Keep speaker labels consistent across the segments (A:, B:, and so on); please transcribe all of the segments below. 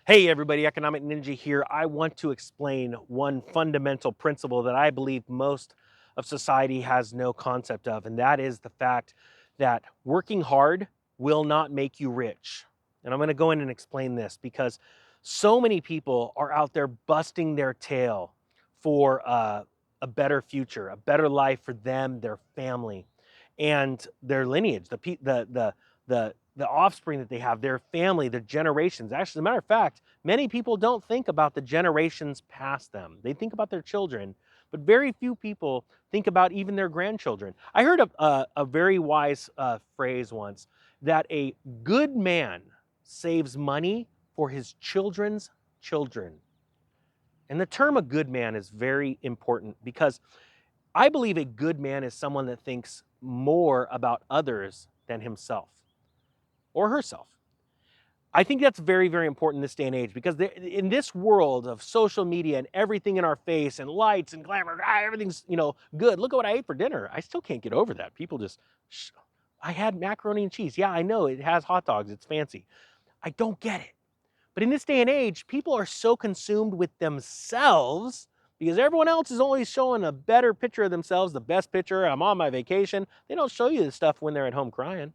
A: Hey everybody, Economic Ninja here. I want to explain one fundamental principle that I believe most of society has no concept of, and that is the fact that working hard will not make you rich. And I'm going to go in and explain this because so many people are out there busting their tail for a better future, a better life for them, their family, and their lineage, the offspring that they have, their family, their generations. Actually, as a matter of fact, many people don't think about the generations past them. They think about their children, but very few people think about even their grandchildren. I heard a very wise phrase once that a good man saves money for his children's children. And the term a good man is very important because I believe a good man is someone that thinks more about others than himself or herself. I think that's very, very important in this day and age because in this world of social media and everything in our face and lights and glamour, everything's, good. Look at what I ate for dinner. I still can't get over that. People just, I had macaroni and cheese. Yeah, I know it has hot dogs. It's fancy. I don't get it. But in this day and age, people are so consumed with themselves because everyone else is always showing a better picture of themselves, the best picture. I'm on my vacation. They don't show you the stuff when they're at home crying.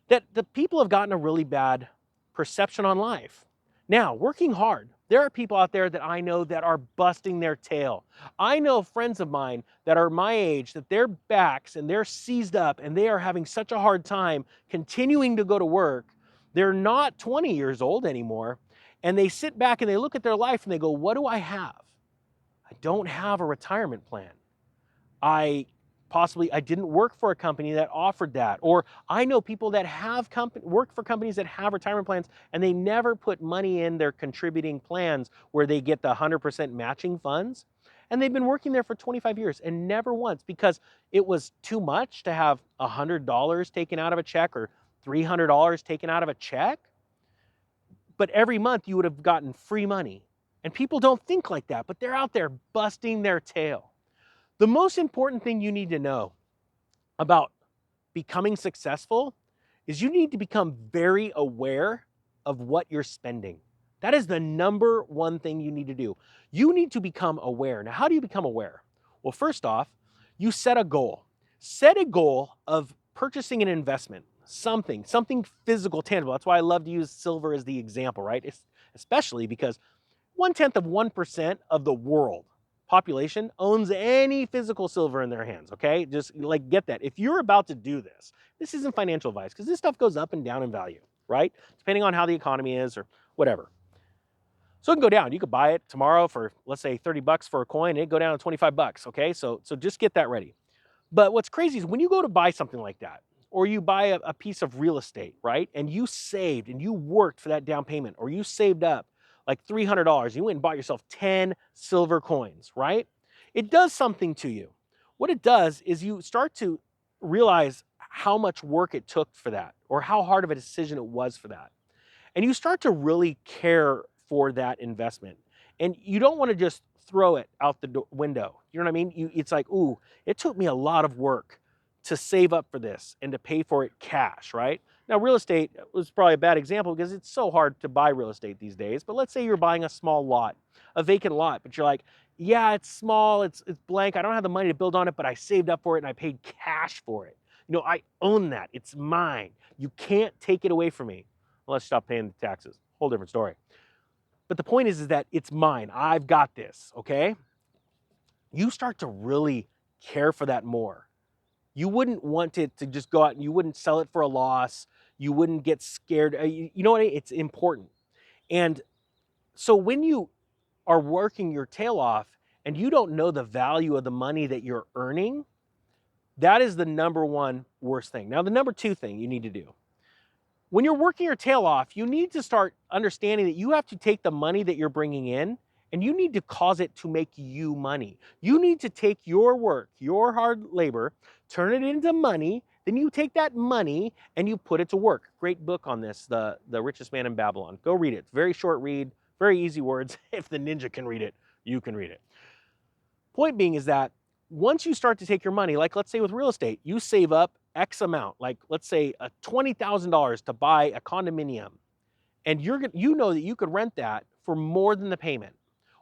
A: That the people have gotten a really bad perception on life. Now, working hard, there are people out there that I know that are busting their tail. I know friends of mine that are my age that their backs and they're seized up and they are having such a hard time continuing to go to work. They're not 20 years old anymore. And they sit back and they look at their life and they go, what do I have? I don't have a retirement plan. I didn't work for a company that offered that. Or I know people that have work for companies that have retirement plans and they never put money in their contributing plans where they get the 100% matching funds. And they've been working there for 25 years and never once because it was too much to have $100 taken out of a check or $300 taken out of a check. But every month you would have gotten free money. And people don't think like that, but they're out there busting their tail. The most important thing you need to know about becoming successful is you need to become very aware of what you're spending. That is the number one thing you need to do. You need to become aware. Now, how do you become aware? Well, first off, you set a goal. Set a goal of purchasing an investment, something physical, tangible. That's why I love to use silver as the example, right? Especially because 0.1% of the world population owns any physical silver in their hands, okay? Just get that. If you're about to do this, this isn't financial advice because this stuff goes up and down in value, right? Depending on how the economy is or whatever. So it can go down. You could buy it tomorrow for, let's say, 30 bucks for a coin, and it'd go down to 25 bucks, okay? So just get that ready. But what's crazy is when you go to buy something like that, or you buy a piece of real estate, right? And you saved and you worked for that down payment, or you saved up like $300. You went and bought yourself 10 silver coins, right? It does something to you. What it does is you start to realize how much work it took for that, or how hard of a decision it was for that. And you start to really care for that investment. And you don't want to just throw it out the window. You know what I mean? It's like, ooh, it took me a lot of work to save up for this and to pay for it cash, right? Now, real estate was probably a bad example because it's so hard to buy real estate these days. But let's say you're buying a small lot, a vacant lot, but you're like, yeah, it's small, it's blank. I don't have the money to build on it, but I saved up for it and I paid cash for it. I own that. It's mine. You can't take it away from me unless you stop paying the taxes. Whole different story. But the point is that it's mine. I've got this, okay? You start to really care for that more. You wouldn't want it to just go out and you wouldn't sell it for a loss. You wouldn't get scared. You know what? It's important. And so when you are working your tail off and you don't know the value of the money that you're earning, that is the number one worst thing. Now, the number two thing you need to do. When you're working your tail off, you need to start understanding that you have to take the money that you're bringing in and you need to cause it to make you money. You need to take your work, your hard labor, turn it into money, then you take that money and you put it to work. Great book on this, The Richest Man in Babylon. Go read it. It's a very short read, very easy words. If the ninja can read it, you can read it. Point being is that once you start to take your money, like let's say with real estate, you save up X amount, like let's say $20,000 to buy a condominium. and you know that you could rent that for more than the payment.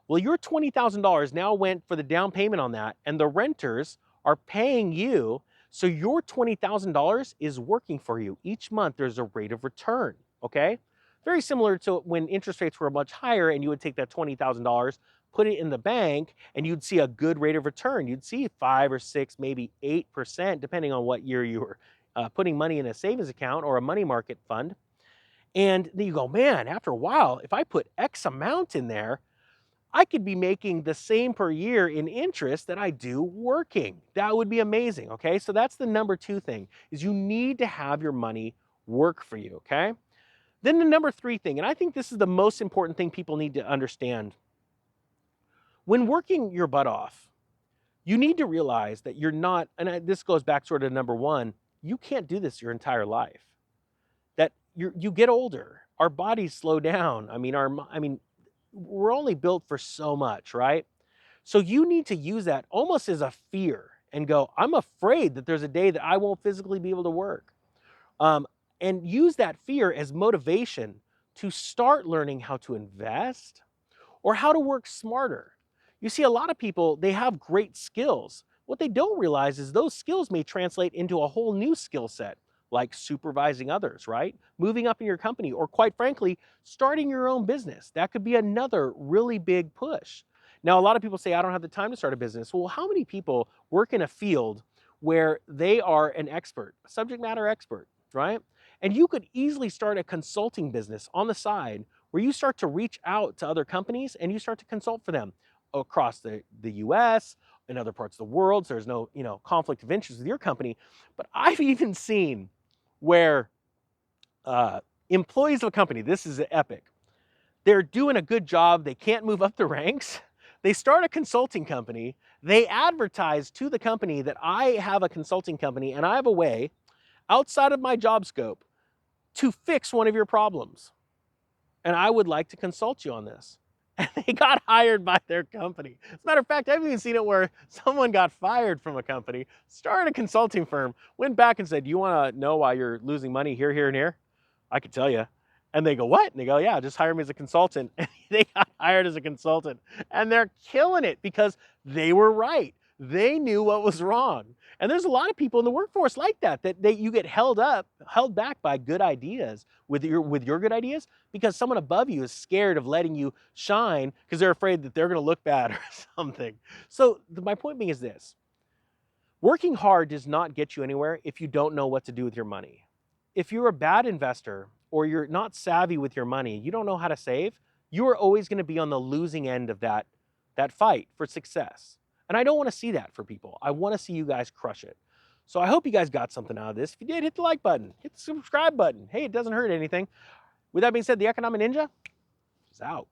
A: Well, your $20,000 now went for the down payment on that, and the renters are paying you, so your $20,000 is working for you. Each month there's a rate of return, okay? Very similar to when interest rates were much higher and you would take that $20,000, put it in the bank, and you'd see a good rate of return. You'd see 5 or 6, maybe 8%, depending on what year you were putting money in a savings account or a money market fund. And then you go, man, after a while, if I put X amount in there, I could be making the same per year in interest that I do working. That would be amazing, okay? So that's the number 2 thing, is you need to have your money work for you, okay? Then the number 3 thing, and I think this is the most important thing people need to understand. When working your butt off, you need to realize that you're not, and this goes back sort of number 1, you can't do this your entire life. That you get older, our bodies slow down. I mean, we're only built for so much, right? So you need to use that almost as a fear and go, I'm afraid that there's a day that I won't physically be able to work. And use that fear as motivation to start learning how to invest or how to work smarter. You see, a lot of people, they have great skills. What they don't realize is those skills may translate into a whole new skill set, like supervising others, right? Moving up in your company, or quite frankly, starting your own business. That could be another really big push. Now, a lot of people say, I don't have the time to start a business. Well, how many people work in a field where they are an expert, a subject matter expert, right? And you could easily start a consulting business on the side where you start to reach out to other companies and you start to consult for them across the US, in other parts of the world, so there's no conflict of interest with your company. But I've even seen where employees of a company, this is epic, they're doing a good job, they can't move up the ranks, they start a consulting company, they advertise to the company that I have a consulting company and I have a way outside of my job scope to fix one of your problems. And I would like to consult you on this. And they got hired by their company. As a matter of fact, I've even seen it where someone got fired from a company, started a consulting firm, went back and said, do you want to know why you're losing money here, here, and here? I could tell you. And they go, what? And they go, yeah, just hire me as a consultant. And they got hired as a consultant. And they're killing it because they were right. They knew what was wrong. And there's a lot of people in the workforce like that you get held back by good ideas with your good ideas because someone above you is scared of letting you shine because they're afraid that they're going to look bad or something. So my point being is this. Working hard does not get you anywhere if you don't know what to do with your money. If you're a bad investor or you're not savvy with your money, you don't know how to save, you are always going to be on the losing end of that fight for success. And I don't want to see that for people. I want to see you guys crush it. So I hope you guys got something out of this. If you did, hit the like button, hit the subscribe button. Hey, it doesn't hurt anything. With that being said, the Economic Ninja is out.